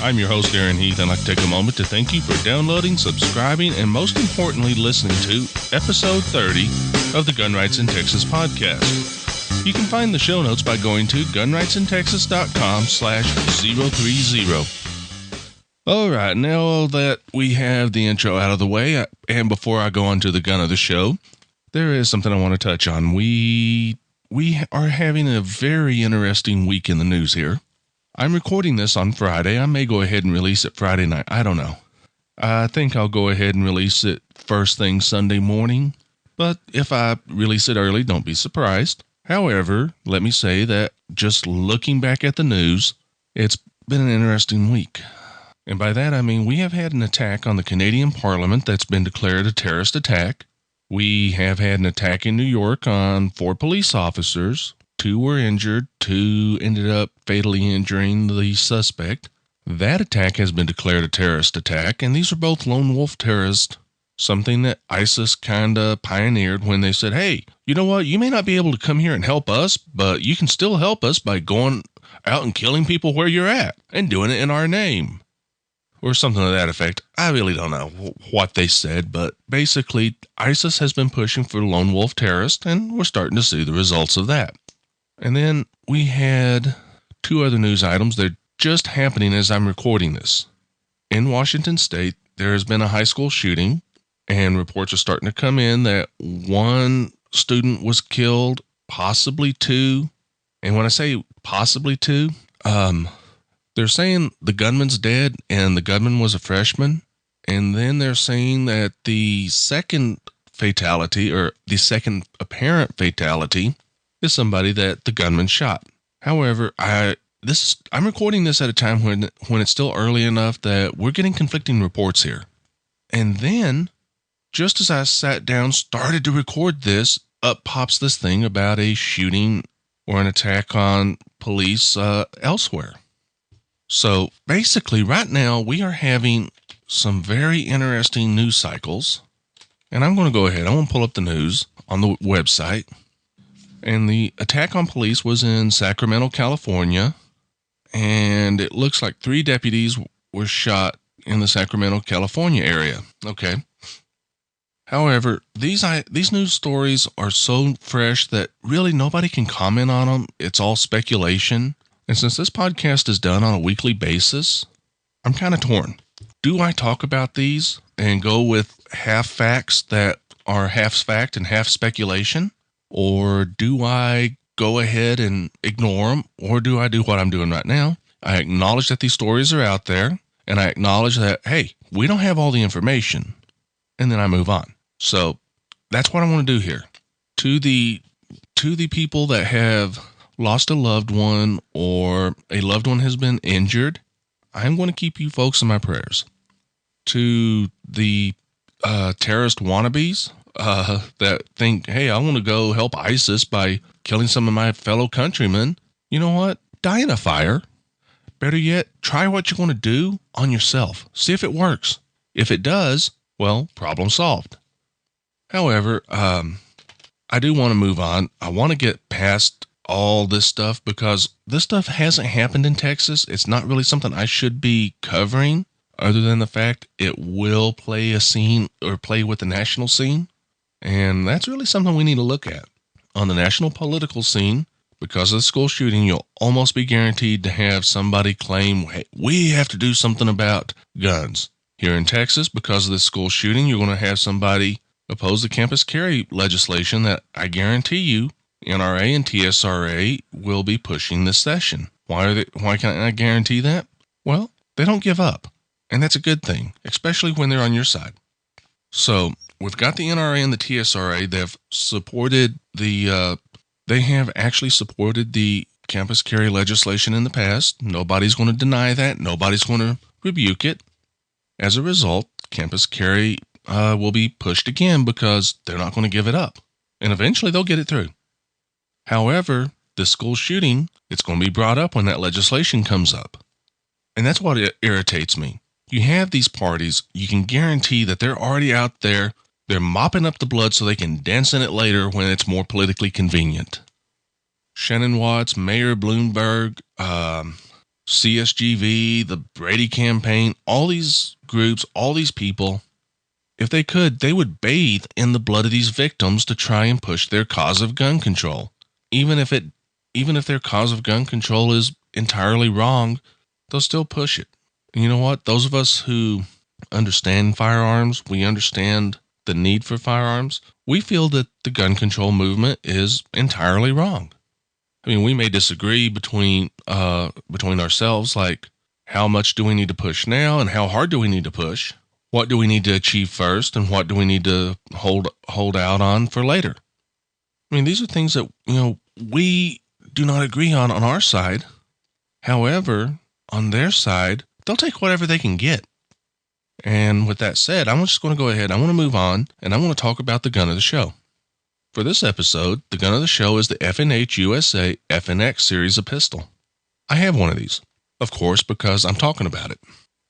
I'm your host, Aaron Heath, and I'd like to take a moment to thank you for downloading, subscribing, and most importantly, listening to episode 30 of the Gun Rights in Texas podcast. You can find the show notes by going to gunrightsintexas.com/030. All right, now that we have the intro out of the way, and before I go on to the gun of the show, there is something I want to touch on. We are having a very interesting week in the news here. I'm recording this on Friday. I may go ahead and release it Friday night. I don't know. I think I'll go ahead and release it first thing Sunday morning. But if I release it early, don't be surprised. However, let me say that just looking back at the news, it's been an interesting week. And by that, I mean we have had an attack on the Canadian Parliament that's been declared a terrorist attack. We have had an attack in New York on 4 police officers. 2 were injured, 2 ended up fatally injuring the suspect. That attack has been declared a terrorist attack, and these are both lone wolf terrorists, something that ISIS kind of pioneered when they said, hey, you know what, you may not be able to come here and help us, but you can still help us by going out and killing people where you're at and doing it in our name. Or something to that effect. I really don't know what they said, but basically ISIS has been pushing for lone wolf terrorists, and we're starting to see the results of that. And then we had 2 other news items. They're just happening as I'm recording this. In Washington State, there has been a high school shooting, and reports are starting to come in that 1 student was killed, possibly 2. And when I say possibly 2, they're saying the gunman's dead and the gunman was a freshman. And then they're saying that the second fatality, or the second apparent fatality, is somebody that the gunman shot. However, I'm recording this at a time when it's still early enough that we're getting conflicting reports here. And then, just as I sat down, started to record this, up pops this thing about a shooting or an attack on police elsewhere. So basically, right now, we are having some very interesting news cycles. And I'm going to go ahead. I want to pull up the news on the website. And the attack on police was in Sacramento, California. And it looks like 3 deputies were shot in the Sacramento, California area. Okay. However, these news stories are so fresh that really nobody can comment on them. It's all speculation. And since this podcast is done on a weekly basis, I'm kind of torn. Do I talk about these and go with half facts that are half fact and half speculation? Or do I go ahead and ignore them? Or do I do what I'm doing right now? I acknowledge that these stories are out there, and I acknowledge that, hey, we don't have all the information, and then I move on. So that's what I want to do here. To the people that have lost a loved one or a loved one has been injured, I'm going to keep you folks in my prayers. To the terrorist wannabes that think, hey, I want to go help ISIS by killing some of my fellow countrymen, you know what? Die in a fire. Better yet, try what you want to do on yourself. See if it works. If it does, well, problem solved. However, I do want to move on. I want to get past all this stuff because this stuff hasn't happened in Texas. It's not really something I should be covering other than the fact it will play a scene or play with the national scene. And that's really something we need to look at. On the national political scene, because of the school shooting, you'll almost be guaranteed to have somebody claim, hey, we have to do something about guns. Here in Texas, because of the school shooting, you're going to have somebody oppose the campus carry legislation that I guarantee you NRA and TSRA will be pushing this session. Why can't I guarantee that? Well, they don't give up. And that's a good thing, especially when they're on your side. So we've got the NRA and the TSRA. They have actually supported the campus carry legislation in the past. Nobody's going to deny that. Nobody's going to rebuke it. As a result, campus carry will be pushed again because they're not going to give it up. And eventually they'll get it through. However, the school shooting, it's going to be brought up when that legislation comes up. And that's what irritates me. You have these parties, you can guarantee that they're already out there, they're mopping up the blood so they can dance in it later when it's more politically convenient. Shannon Watts, Mayor Bloomberg, CSGV, the Brady campaign, all these groups, all these people, if they could, they would bathe in the blood of these victims to try and push their cause of gun control. Even if their cause of gun control is entirely wrong, they'll still push it. And you know what? Those of us who understand firearms, we understand the need for firearms, we feel that the gun control movement is entirely wrong. I mean, we may disagree between ourselves, like how much do we need to push now and how hard do we need to push? What do we need to achieve first and what do we need to hold out on for later? I mean, these are things that, we do not agree on our side. However, on their side, they'll take whatever they can get. And with that said, I'm just going to go ahead. I want to move on, and I want to talk about the gun of the show. For this episode, the gun of the show is the FNH USA FNX series of pistol. I have one of these, of course, because I'm talking about it.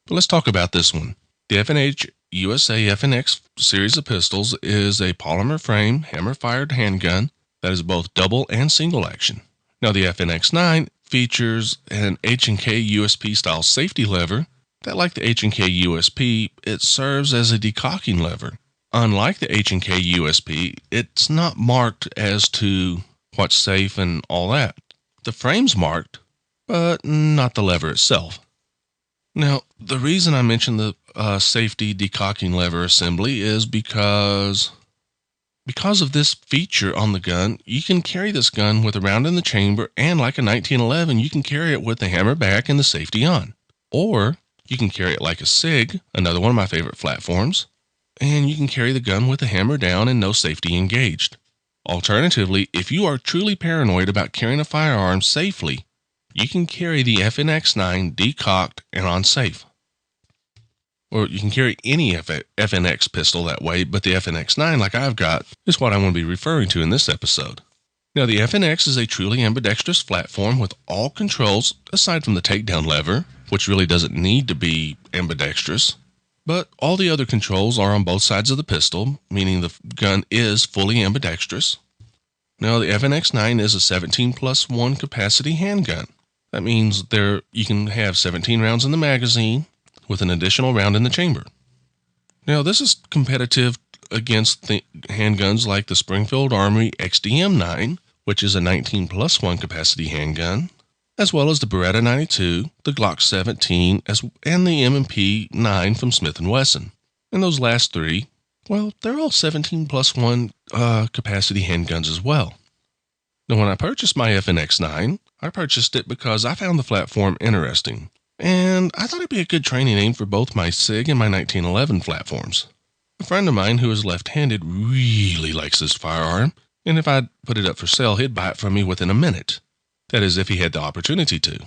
But let's talk about this one. The FNH USA FNX series of pistols is a polymer frame, hammer-fired handgun that is both double and single action. Now, the FNX-9 features an H&K USP style safety lever that, like the H&K USP, it serves as a decocking lever. Unlike the H&K USP, it's not marked as to what's safe and all that. The frame's marked, but not the lever itself. Now, the reason I mentioned the safety decocking lever assembly is because of this feature on the gun. You can carry this gun with a round in the chamber, and like a 1911, you can carry it with the hammer back and the safety on. Or you can carry it like a SIG, another one of my favorite platforms, and you can carry the gun with the hammer down and no safety engaged. Alternatively, if you are truly paranoid about carrying a firearm safely, you can carry the FNX-9 decocked and on safe. Or you can carry any FNX pistol that way, but the FNX-9, like I've got, is what I want to be referring to in this episode. Now, the FNX is a truly ambidextrous platform with all controls, aside from the takedown lever, which really doesn't need to be ambidextrous, but all the other controls are on both sides of the pistol, meaning the gun is fully ambidextrous. Now, the FNX-9 is a 17+1 capacity handgun. That means you can have 17 rounds in the magazine with an additional round in the chamber. Now, this is competitive against the handguns like the Springfield Armory XDM-9, which is a 19+1 capacity handgun, as well as the Beretta 92, the Glock 17, and the M&P 9 from Smith & Wesson. And those last three, well, they're all 17+1 capacity handguns as well. Now, when I purchased my FNX-9, I purchased it because I found the platform interesting, and I thought it'd be a good training name for both my SIG and my 1911 platforms. A friend of mine who is left-handed really likes this firearm, and if I'd put it up for sale, he'd buy it from me within a minute. That is, if he had the opportunity to.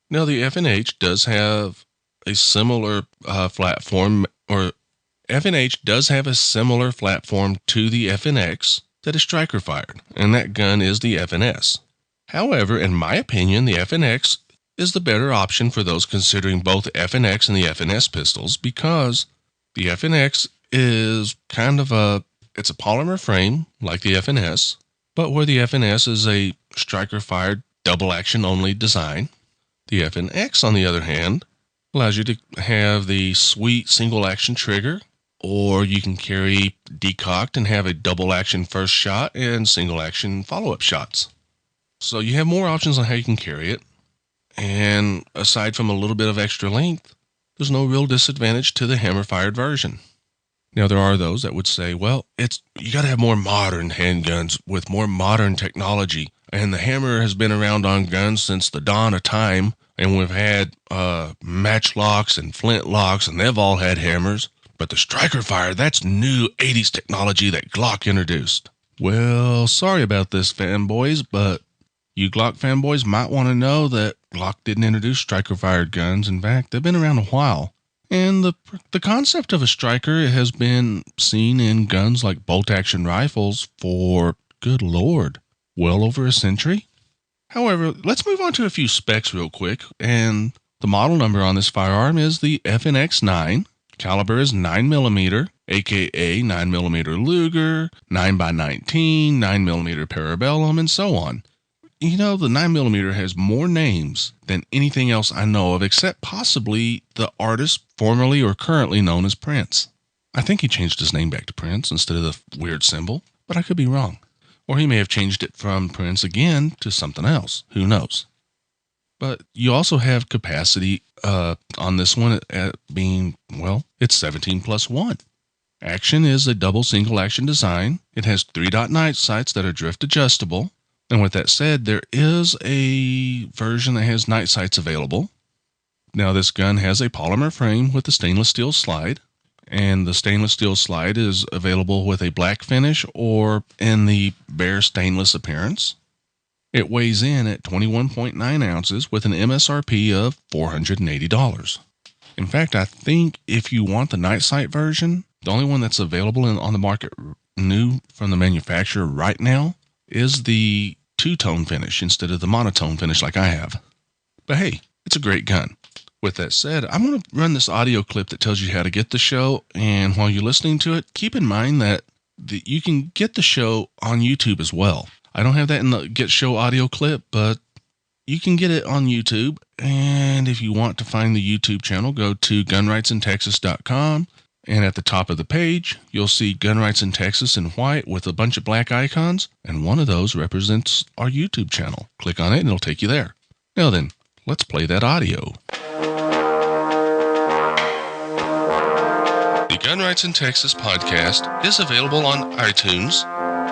Now, the FNH does have a similar platform, or FNH does have a similar platform to the FNX that is striker fired, and that gun is the FNS. However, in my opinion, the FNX is the better option for those considering both the FNX and the FNS pistols, because the FNX is it's a polymer frame like the FNS, but where the FNS is a striker-fired double-action only design. The FNX, on the other hand, allows you to have the sweet single-action trigger, or you can carry decocked and have a double-action first shot and single-action follow-up shots. So you have more options on how you can carry it, and aside from a little bit of extra length, there's no real disadvantage to the hammer-fired version. Now, there are those that would say, well, you got to have more modern handguns with more modern technology, and the hammer has been around on guns since the dawn of time, and we've had matchlocks and flintlocks, and they've all had hammers, but the striker fire, that's new 80s technology that Glock introduced. Well, sorry about this, fanboys, but you Glock fanboys might want to know that Glock didn't introduce striker-fired guns. In fact, they've been around a while. And the concept of a striker has been seen in guns like bolt-action rifles for, good Lord, well over a century. However, let's move on to a few specs real quick. And the model number on this firearm is the FNX-9. Caliber is 9mm, aka 9mm Luger, 9x19, 9mm parabellum, and so on. the 9mm has more names than anything else I know of, except possibly the artist formerly or currently known as Prince. I think he changed his name back to Prince instead of the weird symbol, but I could be wrong. Or he may have changed it from Prince again to something else. Who knows? But you also have capacity on this one at being, it's 17+1. Action is a double single action design. It has 3-dot night sights that are drift adjustable. And with that said, there is a version that has night sights available. Now this gun has a polymer frame with a stainless steel slide. And the stainless steel slide is available with a black finish or in the bare stainless appearance. It weighs in at 21.9 ounces with an MSRP of $480. In fact, I think if you want the night sight version, the only one that's available on the market new from the manufacturer right now is the two-tone finish instead of the monotone finish like I have. But hey, it's a great gun. With that said, I'm going to run this audio clip that tells you how to get the show, and while you're listening to it, keep in mind that you can get the show on YouTube as well. I don't have that in the Get Show audio clip, but you can get it on YouTube, and if you want to find the YouTube channel, go to gunrightsin texas.com, and at the top of the page, you'll see Gun Rights in Texas in white with a bunch of black icons, and one of those represents our YouTube channel. Click on it, and it'll take you there. Now then, let's play that audio. The Gun Rights in Texas podcast is available on iTunes,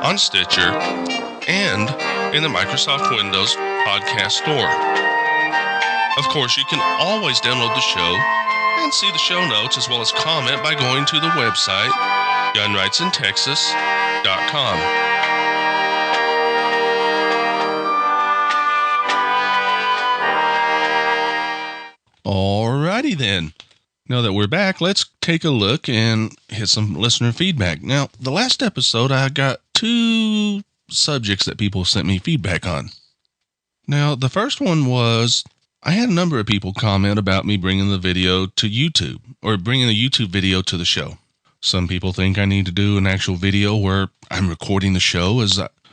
on Stitcher, and in the Microsoft Windows podcast store. Of course, you can always download the show and see the show notes as well as comment by going to the website gunrightsintexas.com. Alrighty then. Now that we're back, let's take a look and hit some listener feedback. Now, the last episode, I got 2 subjects that people sent me feedback on. Now, the first one was, I had a number of people comment about me bringing the video to YouTube, or bringing a YouTube video to the show. Some people think I need to do an actual video where I'm recording the show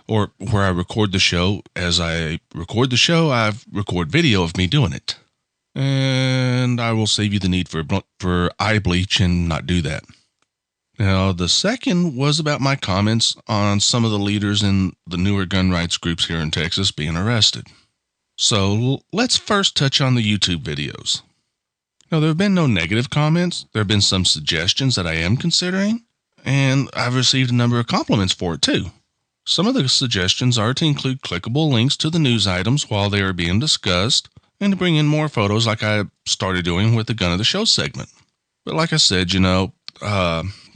or where I record the show. As I record the show, I record video of me doing it. And I will save you the need for eye bleach and not do that. Now, the second was about my comments on some of the leaders in the newer gun rights groups here in Texas being arrested. So let's first touch on the YouTube videos. Now, there have been no negative comments. There have been some suggestions that I am considering, and I've received a number of compliments for it too. Some of the suggestions are to include clickable links to the news items while they are being discussed, and to bring in more photos like I started doing with the Gun of the Show segment. But like I said,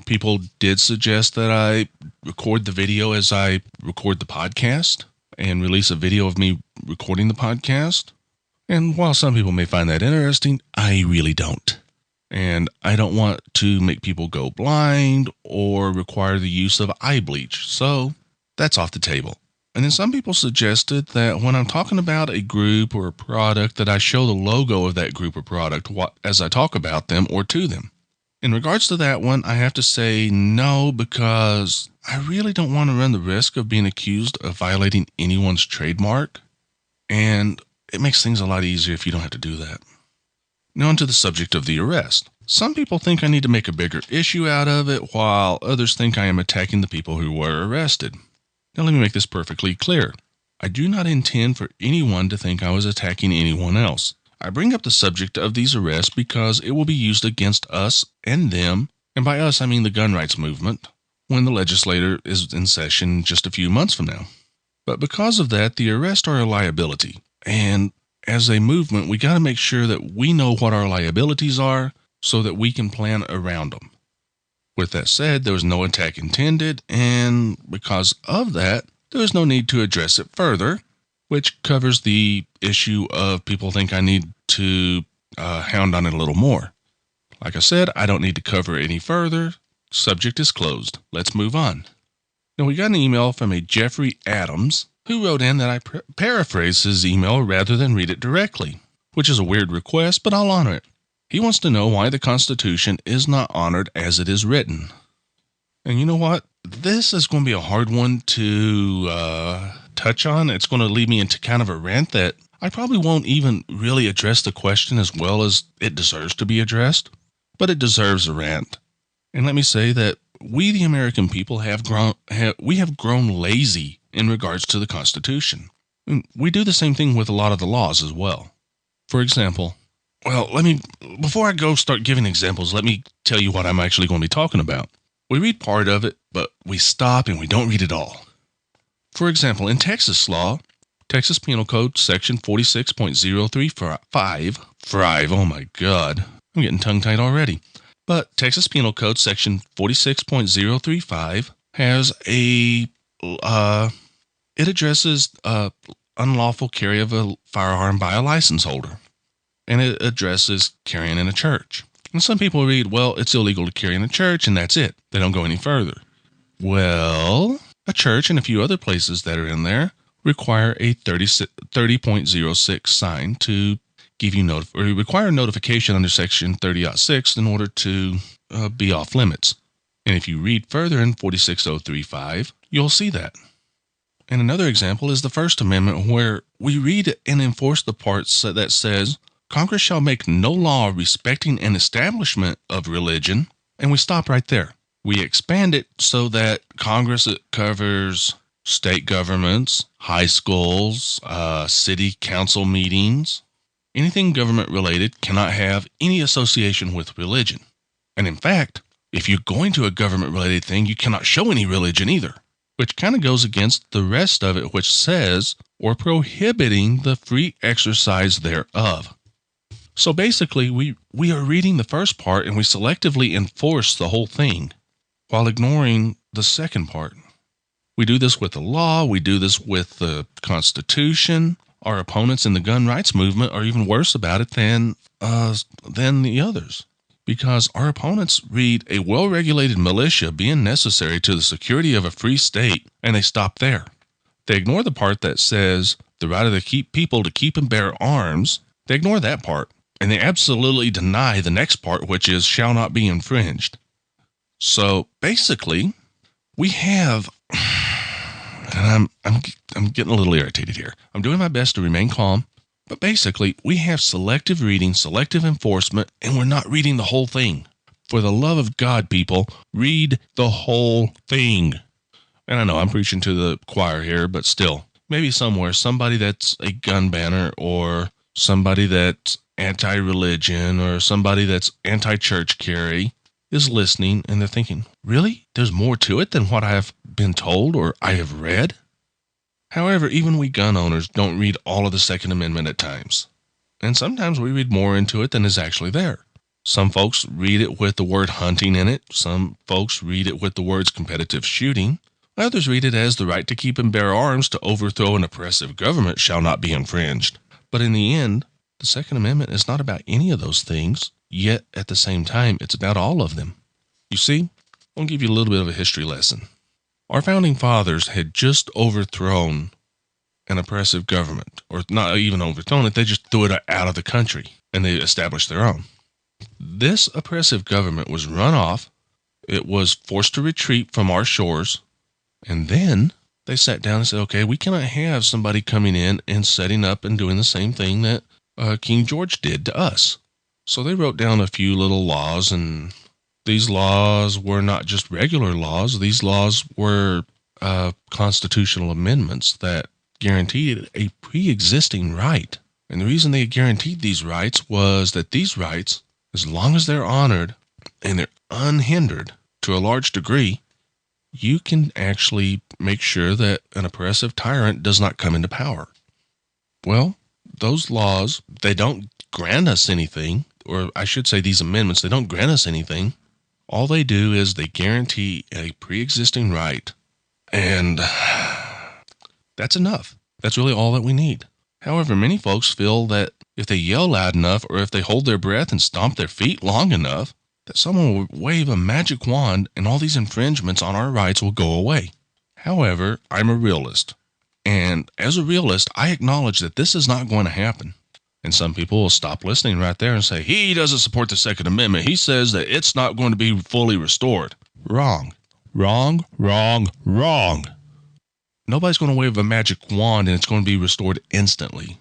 people did suggest that I record the video as I record the podcast and release a video of me recording the podcast. And while some people may find that interesting, I really don't. And I don't want to make people go blind or require the use of eye bleach. So that's off the table. And then some people suggested that when I'm talking about a group or a product, that I show the logo of that group or product as I talk about them or to them. In regards to that one, I have to say no, because I really don't want to run the risk of being accused of violating anyone's trademark. And it makes things a lot easier if you don't have to do that. Now onto the subject of the arrest. Some people think I need to make a bigger issue out of it, while others think I am attacking the people who were arrested. Now let me make this perfectly clear. I do not intend for anyone to think I was attacking anyone else. I bring up the subject of these arrests because it will be used against us and them, and by us I mean the gun rights movement, when the legislature is in session just a few months from now. But because of that, the arrests are a liability, and as a movement, we got to make sure that we know what our liabilities are so that we can plan around them. With that said, there was no attack intended, and because of that, there is no need to address it further, which covers the issue of people think I need to hound on it a little more. Like I said, I don't need to cover it any further. Subject is closed. Let's move on. Now, we got an email from a Jeffrey Adams, who wrote in that I paraphrase his email rather than read it directly, which is a weird request, but I'll honor it. He wants to know why the Constitution is not honored as it is written. And you know what? This is going to be a hard one to touch on. It's going to lead me into kind of a rant that I probably won't even really address the question as well as it deserves to be addressed, but it deserves a rant. And let me say that we, the American people, have grown lazy in regards to the Constitution. And we do the same thing with a lot of the laws as well. For example, before I start giving examples, let me tell you what I'm actually going to be talking about. We read part of it, but we stop and we don't read it all. For example, in Texas law, Texas Penal Code Section 46.035, oh my God, I'm getting tongue-tied already. But Texas Penal Code Section 46.035 has it addresses unlawful carry of a firearm by a license holder. And it addresses carrying in a church. And some people read, well, it's illegal to carry in a church, and that's it. They don't go any further. Well, a church and a few other places that are in there require a 30.06 sign to give you require notification under Section 30.6 in order to be off limits. And if you read further in 46.035, you'll see that. And another example is the First Amendment, where we read and enforce the parts that says, Congress shall make no law respecting an establishment of religion, and we stop right there. We expand it so that Congress covers state governments, high schools, city council meetings. Anything government related cannot have any association with religion. And in fact, if you're going to a government related thing, you cannot show any religion either, which kind of goes against the rest of it, which says, or prohibiting the free exercise thereof. So basically, we are reading the first part and we selectively enforce the whole thing while ignoring the second part. We do this with the law. We do this with the Constitution. Our opponents in the gun rights movement are even worse about it than the others, because our opponents read a well-regulated militia being necessary to the security of a free state, and they stop there. They ignore the part that says the right of the people to keep and bear arms. They ignore that part. And they absolutely deny the next part, which is shall not be infringed. So basically, we have, and I'm getting a little irritated here. I'm doing my best to remain calm, but basically, we have selective reading, selective enforcement, and we're not reading the whole thing. For the love of God, people, read the whole thing. And I know I'm preaching to the choir here, but still, maybe somewhere, somebody that's a gun banner or somebody that's anti-religion or somebody that's anti-church carry is listening and they're thinking, really? There's more to it than what I have been told or I have read? However, even we gun owners don't read all of the Second Amendment at times. And sometimes we read more into it than is actually there. Some folks read it with the word hunting in it. Some folks read it with the words competitive shooting. Others read it as the right to keep and bear arms to overthrow an oppressive government shall not be infringed. But in the end, the Second Amendment is not about any of those things, yet at the same time, it's about all of them. You see, I'll give you a little bit of a history lesson. Our founding fathers had just overthrown an oppressive government, or not even overthrown it, they just threw it out of the country, and they established their own. This oppressive government was run off, it was forced to retreat from our shores, and then they sat down and said, okay, we cannot have somebody coming in and setting up and doing the same thing that King George did to us. So they wrote down a few little laws, and these laws were not just regular laws. These laws were constitutional amendments that guaranteed a pre-existing right. And the reason they guaranteed these rights was that these rights, as long as they're honored and they're unhindered to a large degree, you can actually make sure that an oppressive tyrant does not come into power. Well, those laws, they don't grant us anything, or I should say these amendments, they don't grant us anything. All they do is they guarantee a pre-existing right, and that's enough. That's really all that we need. However, many folks feel that if they yell loud enough, or if they hold their breath and stomp their feet long enough, that someone will wave a magic wand and all these infringements on our rights will go away. However, I'm a realist. And as a realist, I acknowledge that this is not going to happen. And some people will stop listening right there and say, he doesn't support the Second Amendment. He says that it's not going to be fully restored. Wrong. Wrong, wrong, wrong. Nobody's going to wave a magic wand and it's going to be restored instantly.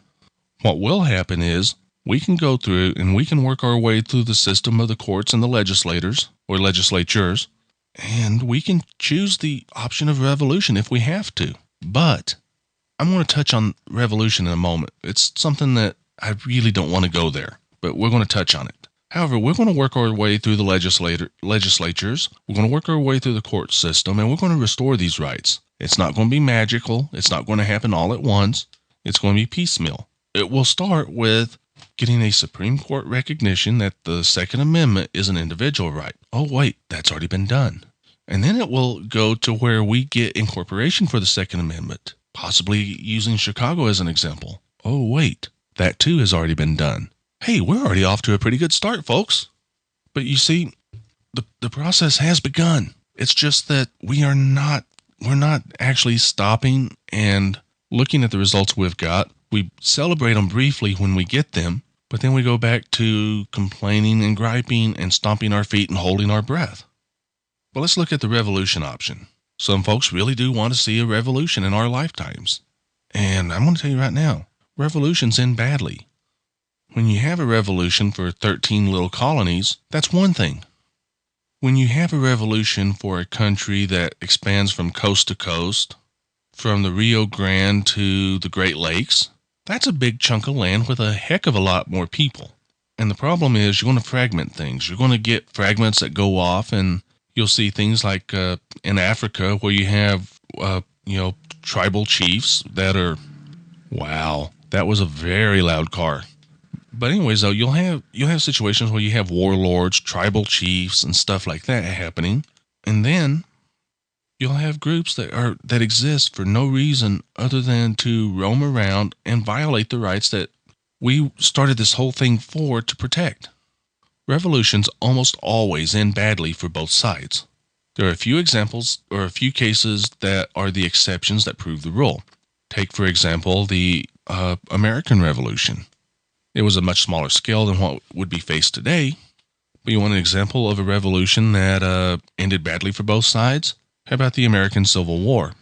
What will happen is we can go through and we can work our way through the system of the courts and the legislators or legislatures, and we can choose the option of revolution if we have to. But I'm going to touch on revolution in a moment. It's something that I really don't want to go there, but we're going to touch on it. However, we're going to work our way through the legislatures. We're going to work our way through the court system, and we're going to restore these rights. It's not going to be magical. It's not going to happen all at once. It's going to be piecemeal. It will start with getting a Supreme Court recognition that the Second Amendment is an individual right. Oh, wait, that's already been done. And then it will go to where we get incorporation for the Second Amendment, possibly using Chicago as an example. Oh, wait, that too has already been done. Hey, we're already off to a pretty good start, folks. But you see, the process has begun. It's just that we're not actually stopping and looking at the results we've got. We celebrate them briefly when we get them, but then we go back to complaining and griping and stomping our feet and holding our breath. But let's look at the revolution option. Some folks really do want to see a revolution in our lifetimes. And I'm going to tell you right now, revolutions end badly. When you have a revolution for 13 little colonies, that's one thing. When you have a revolution for a country that expands from coast to coast, from the Rio Grande to the Great Lakes, that's a big chunk of land with a heck of a lot more people. And the problem is you're going to fragment things. You're going to get fragments that go off, and you'll see things like in Africa where you have, tribal chiefs that are, wow, that was a very loud car. But anyways, though, you'll have situations where you have warlords, tribal chiefs, and stuff like that happening. And then you'll have groups that exist for no reason other than to roam around and violate the rights that we started this whole thing to protect. Revolutions almost always end badly for both sides. There are a few examples or a few cases that are the exceptions that prove the rule. Take, for example, the American Revolution. It was a much smaller scale than what would be faced today. But you want an example of a revolution that ended badly for both sides? How about the American Civil War?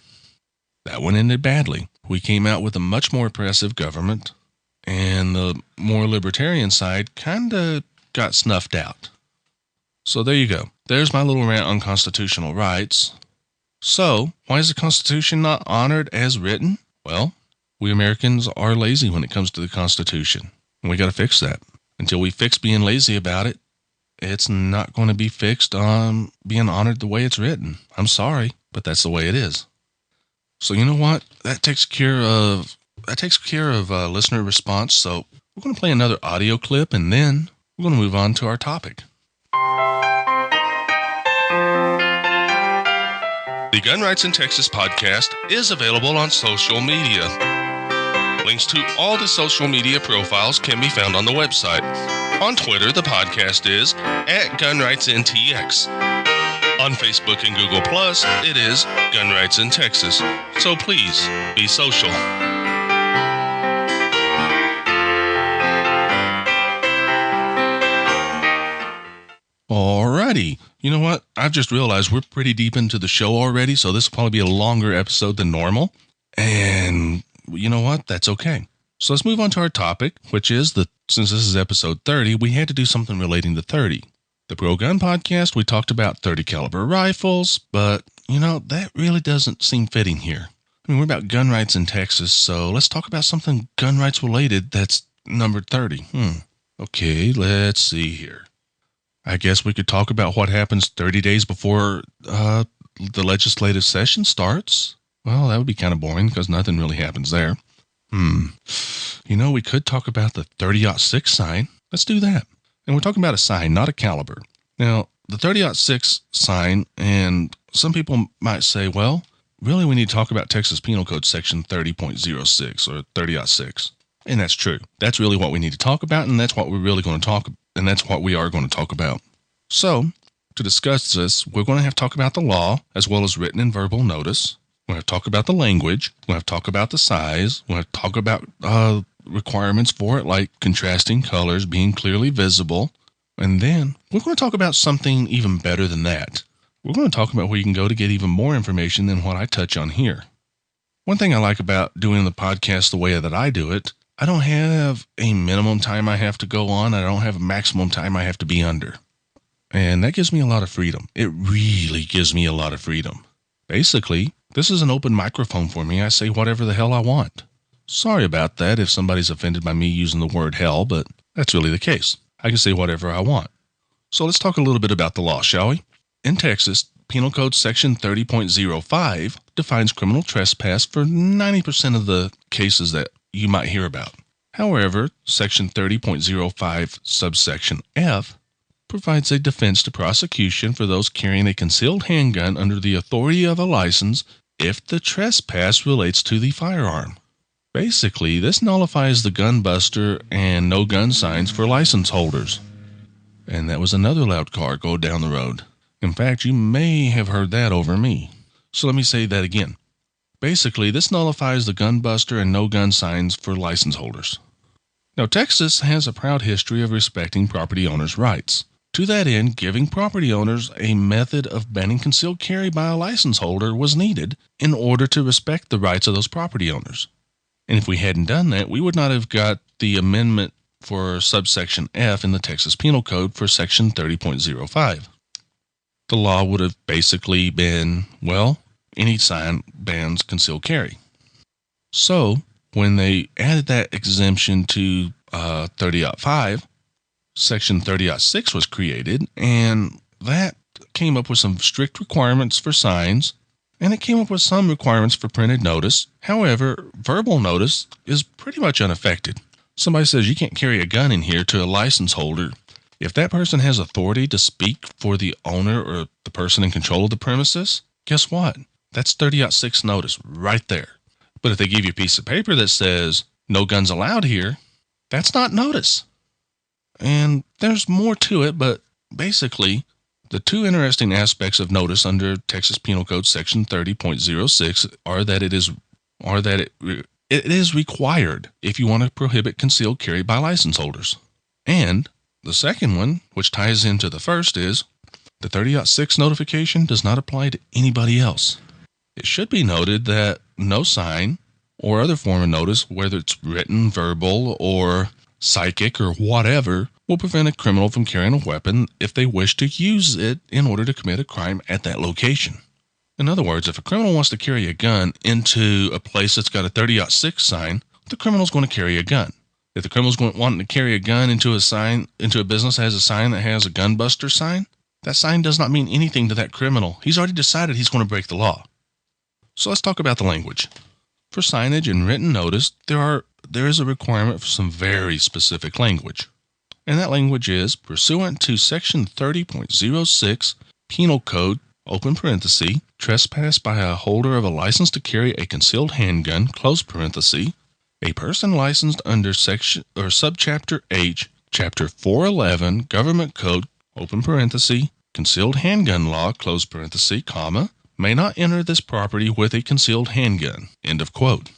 That one ended badly. We came out with a much more oppressive government, and the more libertarian side kind of got snuffed out. So there you go. There's my little rant on constitutional rights. So, why is the Constitution not honored as written? Well, we Americans are lazy when it comes to the Constitution. And we got to fix that. Until we fix being lazy about it, it's not going to be fixed on being honored the way it's written. I'm sorry, but that's the way it is. So you know what? That takes care of listener response. So we're going to play another audio clip, and then we're going to move on to our topic. The Gun Rights in Texas podcast is available on social media. Links to all the social media profiles can be found on the website. On Twitter, the podcast is @GunRightsNTX. On Facebook and Google+, it is Gun Rights in Texas. So please, be social. Alrighty. You know what? I've just realized we're pretty deep into the show already, so this will probably be a longer episode than normal. And you know what? That's okay. So let's move on to our topic, which is since this is episode 30, we had to do something relating to 30. The Pro Gun podcast, we talked about 30 caliber rifles, but that really doesn't seem fitting here. I mean, we're about gun rights in Texas, so let's talk about something gun rights related that's numbered 30. Okay, let's see here. I guess we could talk about what happens 30 days before the legislative session starts. Well, that would be kind of boring because nothing really happens there. We could talk about the 30-06 sign. Let's do that. And we're talking about a sign, not a caliber. Now, the 30-06 sign, and some people might say, well, really we need to talk about Texas Penal Code Section 30.06 or 30-06. And that's true. That's really what we need to talk about, and that's what we're really going to talk about. And that's what we are going to talk about. So, to discuss this, we're going to have to talk about the law, as well as written and verbal notice. We're going to talk about the language. We're going to talk about the size. We're going to talk about requirements for it, like contrasting colors, being clearly visible. And then we're going to talk about something even better than that. We're going to talk about where you can go to get even more information than what I touch on here. One thing I like about doing the podcast the way that I do it, I don't have a minimum time I have to go on. I don't have a maximum time I have to be under. And that gives me a lot of freedom. It really gives me a lot of freedom. Basically, this is an open microphone for me. I say whatever the hell I want. Sorry about that if somebody's offended by me using the word hell, but that's really the case. I can say whatever I want. So let's talk a little bit about the law, shall we? In Texas, Penal Code Section 30.05 defines criminal trespass for 90% of the cases that you might hear about. However, Section 30.05 subsection F provides a defense to prosecution for those carrying a concealed handgun under the authority of a license if the trespass relates to the firearm. Basically, this nullifies the gun buster and no gun signs for license holders. And that was another loud car go down the road. In fact, you may have heard that over me. So let me say that again. Basically, this nullifies the gun buster and no gun signs for license holders. Now, Texas has a proud history of respecting property owners' rights. To that end, giving property owners a method of banning concealed carry by a license holder was needed in order to respect the rights of those property owners. And if we hadn't done that, we would not have got the amendment for subsection F in the Texas Penal Code for Section 30.05. The law would have basically been, well, any sign bans concealed carry. So, when they added that exemption to 30.5, Section 30.6 was created, and that came up with some strict requirements for signs, and it came up with some requirements for printed notice. However, verbal notice is pretty much unaffected. Somebody says you can't carry a gun in here to a license holder. If that person has authority to speak for the owner or the person in control of the premises, guess what? That's 30.6 notice right there. But if they give you a piece of paper that says no guns allowed here, that's not notice. And there's more to it, but basically, the two interesting aspects of notice under Texas Penal Code Section 30.06 are that it is required if you want to prohibit concealed carry by license holders. And the second one, which ties into the first, is the 30.6 notification does not apply to anybody else. It should be noted that no sign or other form of notice, whether it's written, verbal, or psychic, or whatever, will prevent a criminal from carrying a weapon if they wish to use it in order to commit a crime at that location. In other words, if a criminal wants to carry a gun into a place that's got a 30.6 sign, the criminal's going to carry a gun. If the criminal's wanting to carry a gun into a business that has a sign that has a gun buster sign, that sign does not mean anything to that criminal. He's already decided he's going to break the law. So let's talk about the language. For signage and written notice, there is a requirement for some very specific language. And that language is pursuant to Section 30.06 Penal Code, open parenthesis, trespass by a holder of a license to carry a concealed handgun, close parenthesis, a person licensed under section or subchapter H, Chapter 411, Government Code, open parenthesis, concealed handgun law, close parenthesis, comma, may not enter this property with a concealed handgun, end of quote.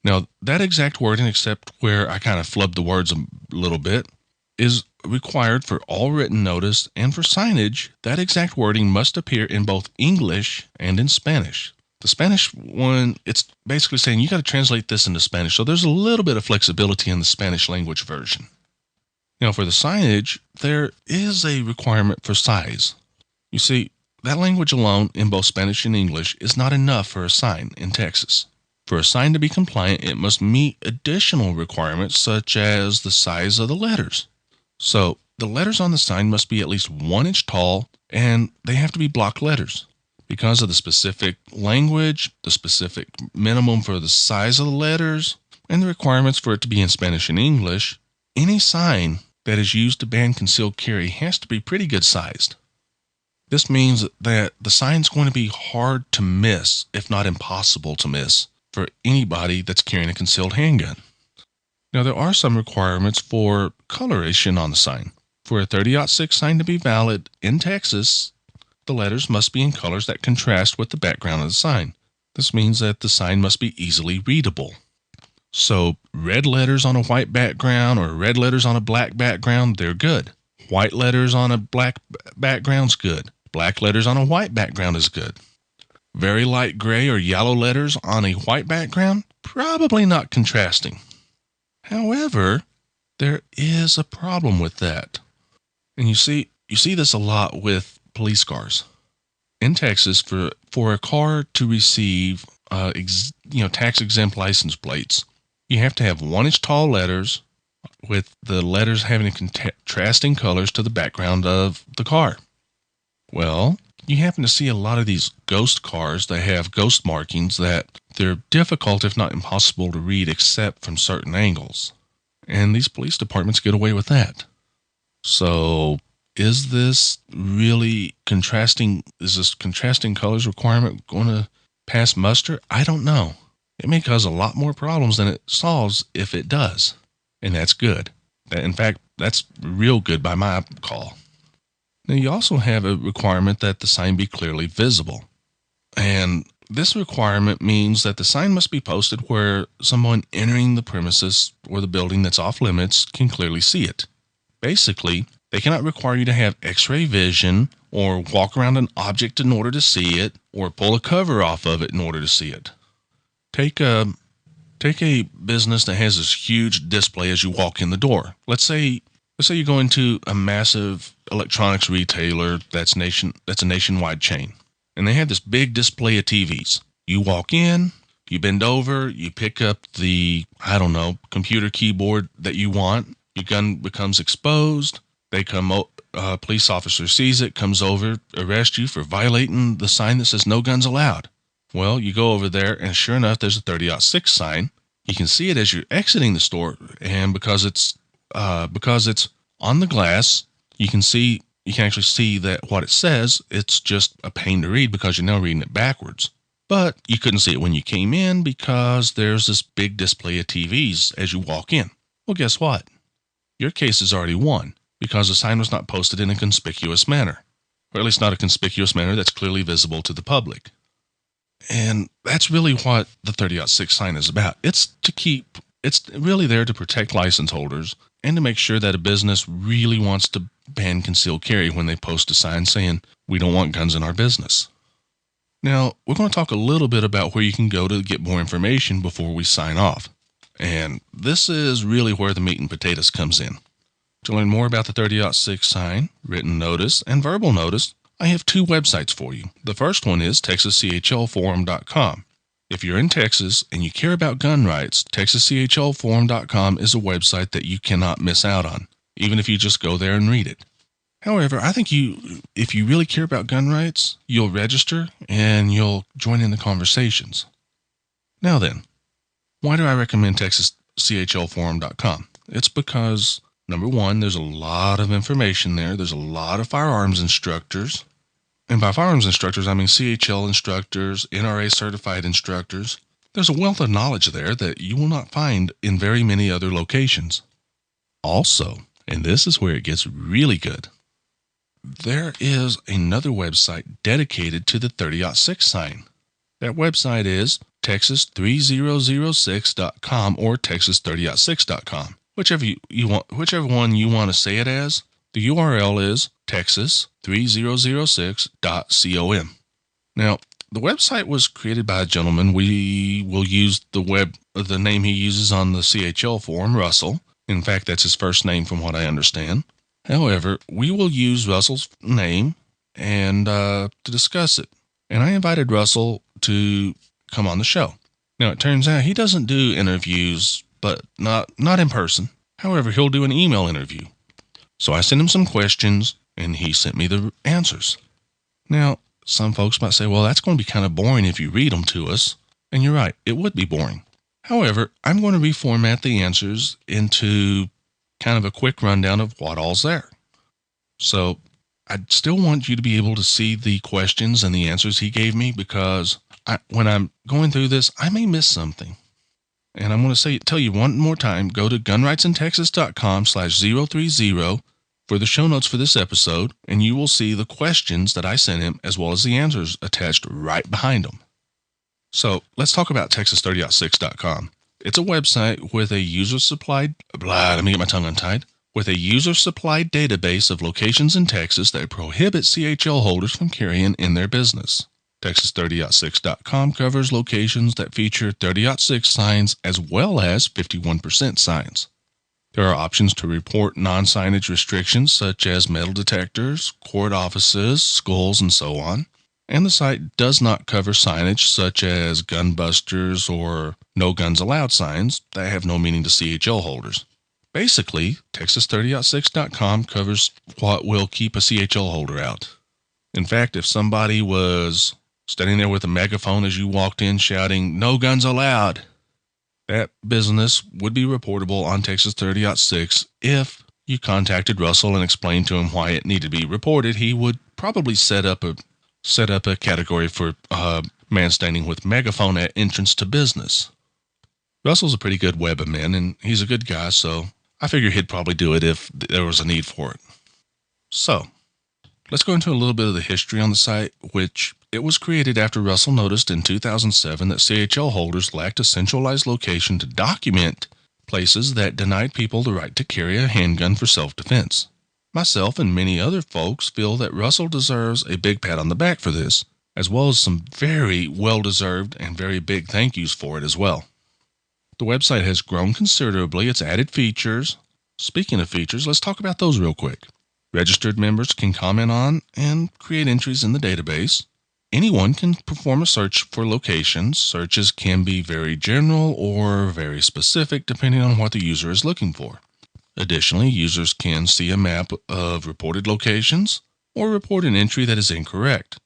Now, that exact wording, except where I kind of flubbed the words a little bit, is required for all written notice, and for signage, that exact wording must appear in both English and in Spanish. The Spanish one, it's basically saying you got to translate this into Spanish, so there's a little bit of flexibility in the Spanish language version. Now, for the signage, there is a requirement for size. You see, that language alone in both Spanish and English is not enough for a sign in Texas. For a sign to be compliant, it must meet additional requirements such as the size of the letters. So, the letters on the sign must be at least 1 inch tall, and they have to be block letters. Because of the specific language, the specific minimum for the size of the letters, and the requirements for it to be in Spanish and English, any sign that is used to ban concealed carry has to be pretty good sized. This means that the sign's going to be hard to miss, if not impossible to miss, for anybody that's carrying a concealed handgun. Now, there are some requirements for coloration on the sign. For a 30.6 sign to be valid in Texas, the letters must be in colors that contrast with the background of the sign. This means that the sign must be easily readable. So, red letters on a white background or red letters on a black background, they're good. White letters on a black background's good. Black letters on a white background is good. Very light gray or yellow letters on a white background, probably not contrasting. However, there is a problem with that. And you see this a lot with police cars. In Texas, for a car to receive tax-exempt license plates, you have to have 1-inch tall letters with the letters having contrasting colors to the background of the car. Well, you happen to see a lot of these ghost cars that have ghost markings that they're difficult, if not impossible, to read except from certain angles. And these police departments get away with that. So, is this contrasting colors requirement going to pass muster? I don't know. It may cause a lot more problems than it solves if it does. And that's good. In fact, that's real good by my call. Now, you also have a requirement that the sign be clearly visible. And this requirement means that the sign must be posted where someone entering the premises or the building that's off limits can clearly see it. Basically, they cannot require you to have x-ray vision or walk around an object in order to see it or pull a cover off of it in order to see it. Take a business that has this huge display as you walk in the door. Let's say you go into a massive electronics retailer that's a nationwide chain, and they have this big display of TVs. You walk in, you bend over, you pick up the, computer keyboard that you want. Your gun becomes exposed. A police officer sees it, comes over, arrests you for violating the sign that says no guns allowed. Well, you go over there, and sure enough, there's a 30-06 sign. You can see it as you're exiting the store, and because it's on the glass, you can actually see that what it says. It's just a pain to read because you're now reading it backwards. But you couldn't see it when you came in because there's this big display of TVs as you walk in. Well, guess what? Your case is already won because the sign was not posted in a conspicuous manner, or at least not a conspicuous manner that's clearly visible to the public. And that's really what the 30-06 sign is about. It's really there to protect license holders and to make sure that a business really wants to ban concealed carry when they post a sign saying, we don't want guns in our business. Now, we're going to talk a little bit about where you can go to get more information before we sign off. And this is really where the meat and potatoes comes in. To learn more about the 30-06 sign, written notice, and verbal notice, I have 2 websites for you. The first one is TexasCHLforum.com. If you're in Texas and you care about gun rights, TexasCHLforum.com is a website that you cannot miss out on, even if you just go there and read it. However, I think if you really care about gun rights, you'll register and you'll join in the conversations. Now then, why do I recommend TexasCHLforum.com? It's because, number one, there's a lot of information there. There's a lot of firearms instructors. And by firearms instructors, I mean CHL instructors, NRA certified instructors. There's a wealth of knowledge there that you will not find in very many other locations. Also, and this is where it gets really good, there is another website dedicated to the 30-06 sign. That website is Texas3006.com or Texas3006.com. Whichever one you want to say it as. The URL is Texas3006.com. Now, the website was created by a gentleman. We will use the name he uses on the CHL forum, Russell. In fact, that's his first name from what I understand. However, we will use Russell's name and to discuss it. And I invited Russell to come on the show. Now, it turns out he doesn't do interviews, but not in person. However, he'll do an email interview. So I sent him some questions, and he sent me the answers. Now, some folks might say, well, that's going to be kind of boring if you read them to us. And you're right, it would be boring. However, I'm going to reformat the answers into kind of a quick rundown of what all's there. So I still want you to be able to see the questions and the answers he gave me because when I'm going through this, I may miss something. And I'm going to tell you one more time, go to gunrightsintexas.com/030 for the show notes for this episode, and you will see the questions that I sent him as well as the answers attached right behind them. So let's talk about Texas3006.com. It's a website with a user-supplied, let me get my tongue untied, with a user-supplied database of locations in Texas that prohibit CHL holders from carrying in their business. Texas30.6.com covers locations that feature 30.6 signs as well as 51% signs. There are options to report non-signage restrictions such as metal detectors, court offices, schools, and so on. And the site does not cover signage such as gun busters or no guns allowed signs that have no meaning to CHL holders. Basically, Texas30.6.com covers what will keep a CHL holder out. In fact, if somebody was standing there with a megaphone as you walked in shouting, "No guns allowed," that business would be reportable on Texas30.6. If you contacted Russell and explained to him why it needed to be reported, he would probably set up a category for man standing with megaphone at entrance to business. Russell's a pretty good web admin, and he's a good guy, so I figure he'd probably do it if there was a need for it. So, let's go into a little bit of the history on the site, which it was created after Russell noticed in 2007 that CHL holders lacked a centralized location to document places that denied people the right to carry a handgun for self-defense. Myself and many other folks feel that Russell deserves a big pat on the back for this, as well as some very well-deserved and very big thank yous for it as well. The website has grown considerably. It's added features. Speaking of features, let's talk about those real quick. Registered members can comment on and create entries in the database. Anyone can perform a search for locations. Searches can be very general or very specific depending on what the user is looking for. Additionally, users can see a map of reported locations or report an entry that is incorrect.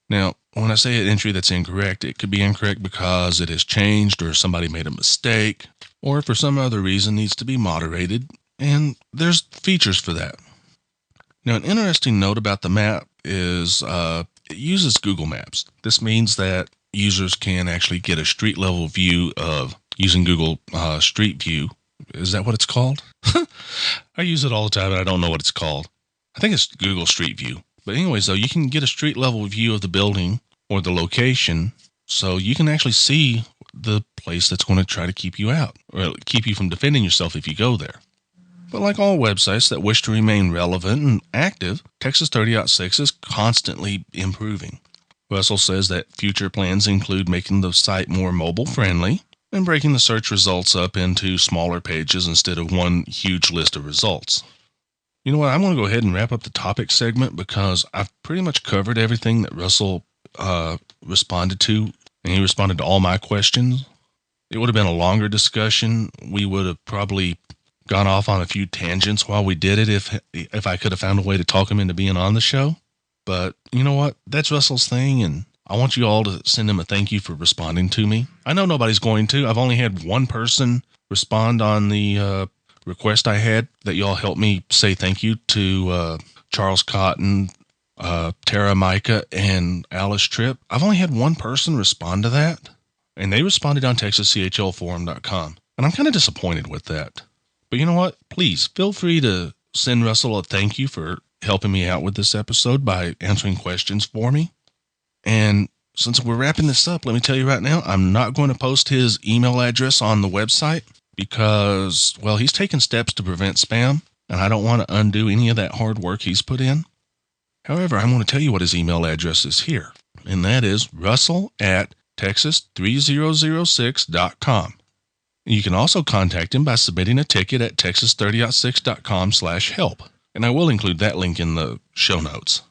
Now, when I say an entry that's incorrect, it could be incorrect because it has changed or somebody made a mistake or for some other reason needs to be moderated, and there's features for that. Now, an interesting note about the map is it uses Google Maps. This means that users can actually get a street level view of using Google Street View. Is that what it's called? I use it all the time and I don't know what it's called. I think it's Google Street View. But anyways, though, you can get a street level view of the building or the location, so you can actually see the place that's going to try to keep you out or keep you from defending yourself if you go there. But like all websites that wish to remain relevant and active, Texas30.6 is constantly improving. Russell says that future plans include making the site more mobile friendly and breaking the search results up into smaller pages instead of one huge list of results. You know what? I'm going to go ahead and wrap up the topic segment because I've pretty much covered everything that Russell responded to, and he responded to all my questions. It would have been a longer discussion. We would have probably gone off on a few tangents while we did it if I could have found a way to talk him into being on the show. But you know what? That's Russell's thing, and I want you all to send him a thank you for responding to me. I know nobody's going to. I've only had one person respond on the request I had that y'all help me say thank you to Charles Cotton, Tara Micah, and Alice Tripp. I've only had one person respond to that, and they responded on TexasCHLforum.com, and I'm kind of disappointed with that. But you know what? Please feel free to send Russell a thank you for helping me out with this episode by answering questions for me. And since we're wrapping this up, let me tell you right now, I'm not going to post his email address on the website because, well, he's taken steps to prevent spam, and I don't want to undo any of that hard work he's put in. However, I'm going to tell you what his email address is here, and that is russell@texas3006.com. You can also contact him by submitting a ticket at texas30.6.com/help, and I will include that link in the show notes.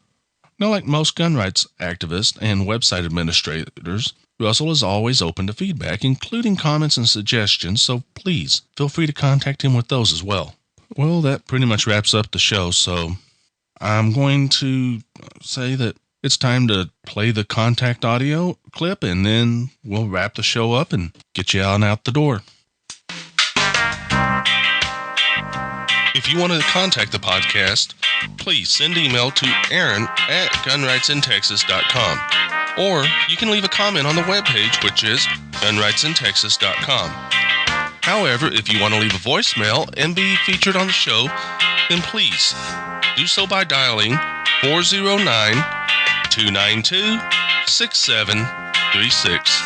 Now, like most gun rights activists and website administrators, Russell is always open to feedback, including comments and suggestions, so please feel free to contact him with those as well. Well, that pretty much wraps up the show, so I'm going to say that it's time to play the contact audio clip, and then we'll wrap the show up and get you on out the door. If you want to contact the podcast, please send email to aaron@gunrightsintexas.com, or you can leave a comment on the webpage, which is gunrightsintexas.com. However, if you want to leave a voicemail and be featured on the show, then please do so by dialing 409-292-6736.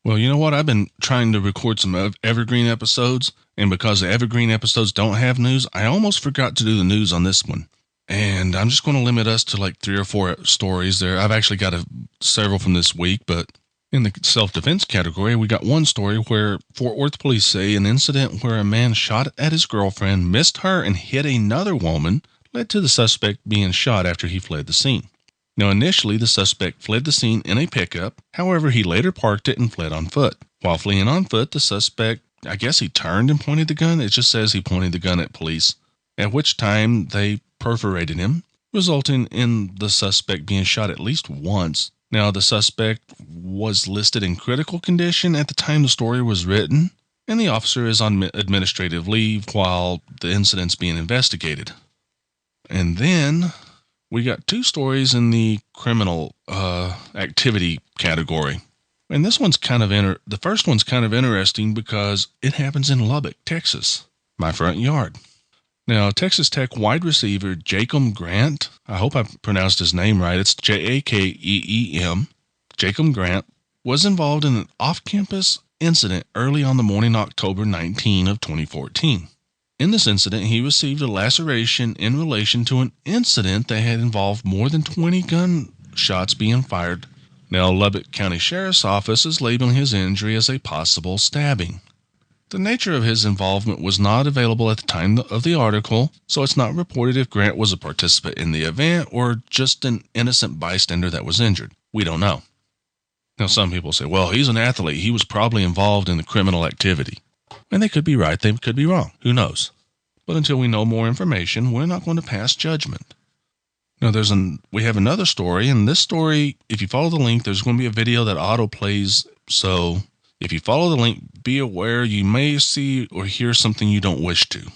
Well, you know what? I've been trying to record some evergreen episodes, and because the evergreen episodes don't have news, I almost forgot to do the news on this one. And I'm just going to limit us to like 3 or 4 stories there. I've actually got several from this week, but in the self-defense category, we got one story where Fort Worth police say an incident where a man shot at his girlfriend, missed her, and hit another woman led to the suspect being shot after he fled the scene. Now, initially, the suspect fled the scene in a pickup. However, he later parked it and fled on foot. While fleeing on foot, the suspect, I guess he turned and pointed the gun. It just says he pointed the gun at police, at which time they perforated him, resulting in the suspect being shot at least once. Now, the suspect was listed in critical condition at the time the story was written, and the officer is on administrative leave while the incident's being investigated. And then we got 2 stories in the criminal activity category. And this one's kind of the first one's kind of interesting because it happens in Lubbock, Texas, my front yard. Now, Texas Tech wide receiver Jacob Grant, I hope I pronounced his name right, it's Jakeem, Jacob Grant, was involved in an off-campus incident early on the morning October 19 of 2014. In this incident, he received a laceration in relation to an incident that had involved more than 20 gunshots being fired. Now, Lubbock County Sheriff's Office is labeling his injury as a possible stabbing. The nature of his involvement was not available at the time of the article, so it's not reported if Grant was a participant in the event or just an innocent bystander that was injured. We don't know. Now, some people say, well, he's an athlete. He was probably involved in the criminal activity. And they could be right, they could be wrong. Who knows? But until we know more information, we're not going to pass judgment. Now, we have another story, and this story, if you follow the link, there's going to be a video that auto-plays, so if you follow the link, be aware you may see or hear something you don't wish to.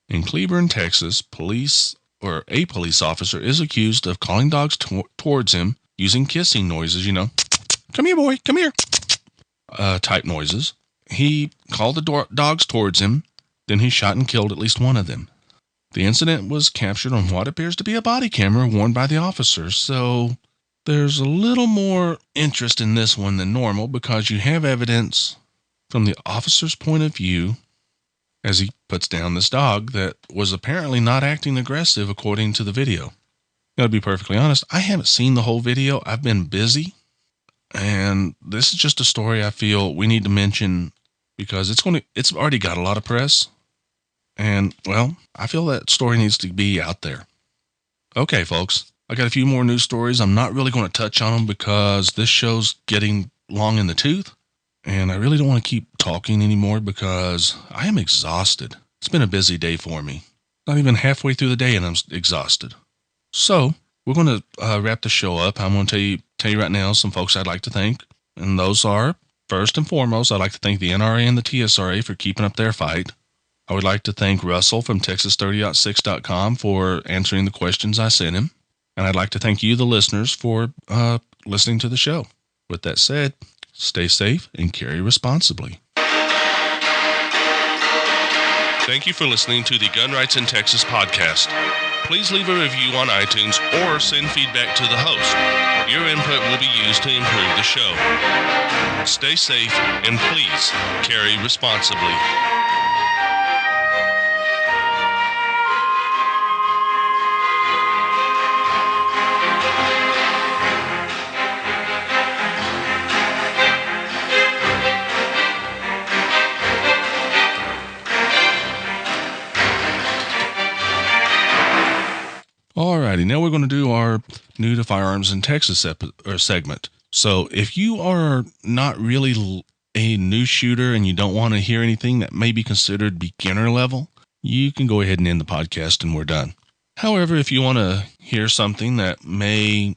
In Cleburne, Texas, a police officer is accused of calling dogs towards him using kissing noises, come here, boy, come here, type noises. He called the dogs towards him, then he shot and killed at least one of them. The incident was captured on what appears to be a body camera worn by the officer, so there's a little more interest in this one than normal because you have evidence from the officer's point of view as he puts down this dog that was apparently not acting aggressive according to the video. Now, to be perfectly honest, I haven't seen the whole video. I've been busy, and this is just a story I feel we need to mention because it's already got a lot of press, and, well, I feel that story needs to be out there. Okay, folks. I got a few more news stories. I'm not really going to touch on them because this show's getting long in the tooth, and I really don't want to keep talking anymore because I am exhausted. It's been a busy day for me. Not even halfway through the day and I'm exhausted. So, we're going to wrap the show up. I'm going to tell you right now some folks I'd like to thank, and those are, first and foremost, I'd like to thank the NRA and the TSRA for keeping up their fight. I would like to thank Russell from Texas30.6.com for answering the questions I sent him. And I'd like to thank you, the listeners, for listening to the show. With that said, stay safe and carry responsibly. Thank you for listening to the Gun Rights in Texas podcast. Please leave a review on iTunes or send feedback to the host. Your input will be used to improve the show. Stay safe and please carry responsibly. Alrighty, now we're going to do our New to Firearms in Texas segment. So if you are not really a new shooter and you don't want to hear anything that may be considered beginner level, you can go ahead and end the podcast and we're done. However, if you want to hear something that may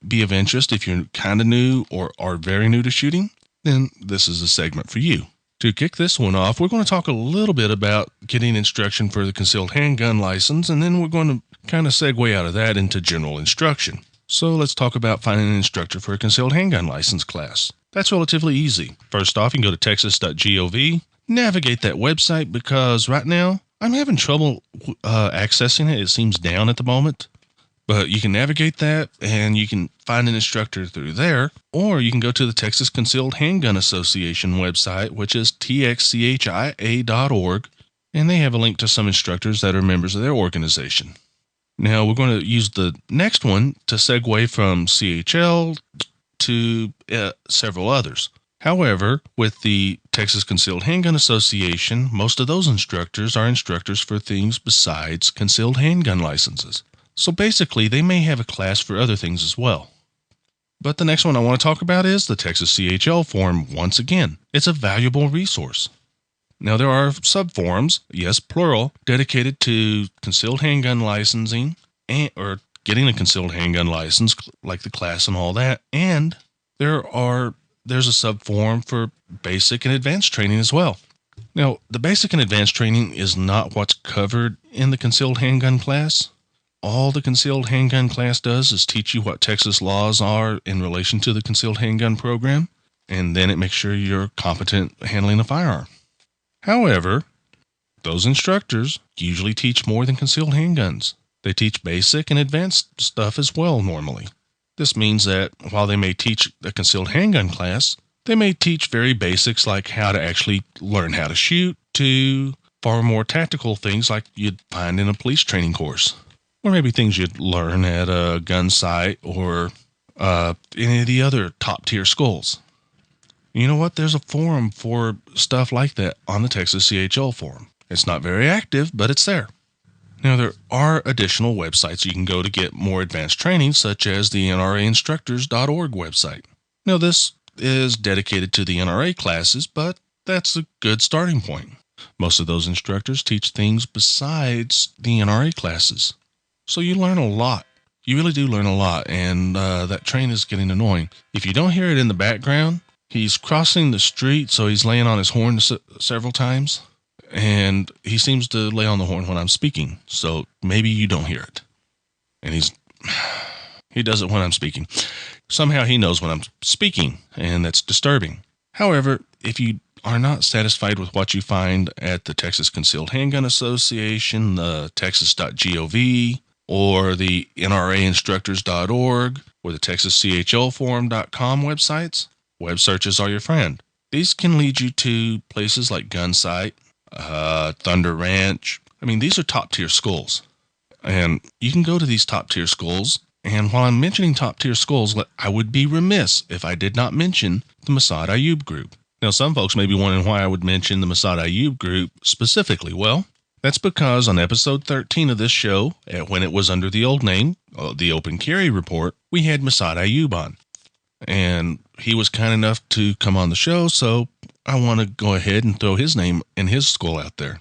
be of interest, if you're kind of new or are very new to shooting, then this is a segment for you. To kick this one off, we're going to talk a little bit about getting instruction for the concealed handgun license, and then we're going to kind of segue out of that into general instruction. So let's talk about finding an instructor for a concealed handgun license class. That's relatively easy. First off, you can go to texas.gov, navigate that website because right now I'm having trouble accessing it. It seems down at the moment. But you can navigate that and you can find an instructor through there, or you can go to the Texas Concealed Handgun Association website, which is txchia.org, and they have a link to some instructors that are members of their organization. Now we're going to use the next one to segue from CHL to several others. However, with the Texas Concealed Handgun Association, most of those instructors are instructors for things besides concealed handgun licenses. So basically, they may have a class for other things as well. But the next one I want to talk about is the Texas CHL forum once again. It's a valuable resource. Now, there are sub-forums, yes, plural, dedicated to concealed handgun licensing or getting a concealed handgun license, like the class and all that. And there's a sub-forum for basic and advanced training as well. Now, the basic and advanced training is not what's covered in the concealed handgun class. All the concealed handgun class does is teach you what Texas laws are in relation to the concealed handgun program, and then it makes sure you're competent handling a firearm. However, those instructors usually teach more than concealed handguns. They teach basic and advanced stuff as well normally. This means that while they may teach a concealed handgun class, they may teach very basics like how to actually learn how to shoot to far more tactical things like you'd find in a police training course. Or maybe things you'd learn at a gun site or any of the other top-tier schools. You know what? There's a forum for stuff like that on the Texas CHL forum. It's not very active, but it's there. Now, there are additional websites you can go to get more advanced training, such as the NRAinstructors.org website. Now, this is dedicated to the NRA classes, but that's a good starting point. Most of those instructors teach things besides the NRA classes. So you learn a lot. You really do learn a lot, and that train is getting annoying. If you don't hear it in the background, he's crossing the street, so he's laying on his horn several times, and he seems to lay on the horn when I'm speaking, so maybe you don't hear it. And he does it when I'm speaking. Somehow he knows when I'm speaking, and that's disturbing. However, if you are not satisfied with what you find at the Texas Concealed Handgun Association, the texas.gov, or the NRAinstructors.org, or the TexasCHLforum.com websites, web searches are your friend. These can lead you to places like Gunsight, Thunder Ranch. I mean, these are top-tier schools. And you can go to these top-tier schools, and while I'm mentioning top-tier schools, I would be remiss if I did not mention the Mossad Ayub group. Now, some folks may be wondering why I would mention the Mossad Ayub group specifically. Well, that's because on episode 13 of this show, when it was under the old name, the Open Carry Report, we had Mossad Ayub on. And he was kind enough to come on the show, so I want to go ahead and throw his name and his school out there.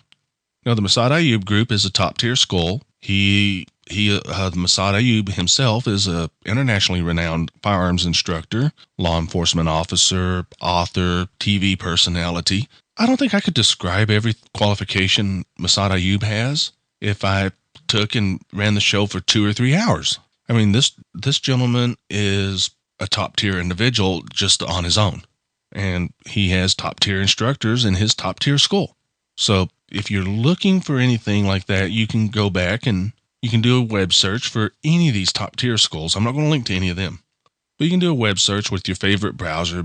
Now, the Mossad Ayub group is a top-tier school. The Mossad Ayub himself is an internationally renowned firearms instructor, law enforcement officer, author, TV personality. I don't think I could describe every qualification Mossad Ayub has if I took and ran the show for 2 or 3 hours. I mean, this gentleman is a top-tier individual just on his own, and he has top-tier instructors in his top-tier school. So if you're looking for anything like that, you can go back and you can do a web search for any of these top-tier schools. I'm not going to link to any of them. But you can do a web search with your favorite browser,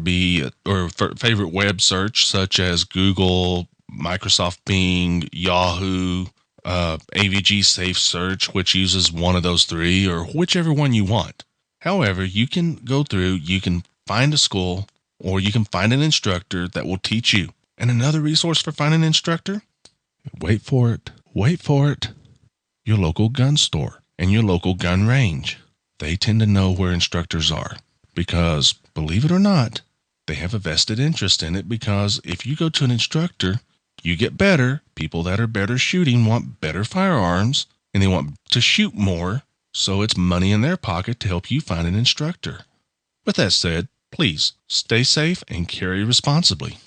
or favorite web search, such as Google, Microsoft Bing, Yahoo, AVG Safe Search, which uses one of those three, or whichever one you want. However, you can go through, you can find a school, or you can find an instructor that will teach you. And another resource for finding an instructor? Wait for it. Your local gun store and your local gun range. They tend to know where instructors are because, believe it or not, they have a vested interest in it, because if you go to an instructor, you get better. People that are better shooting want better firearms, and they want to shoot more, so it's money in their pocket to help you find an instructor. With that said, please stay safe and carry responsibly.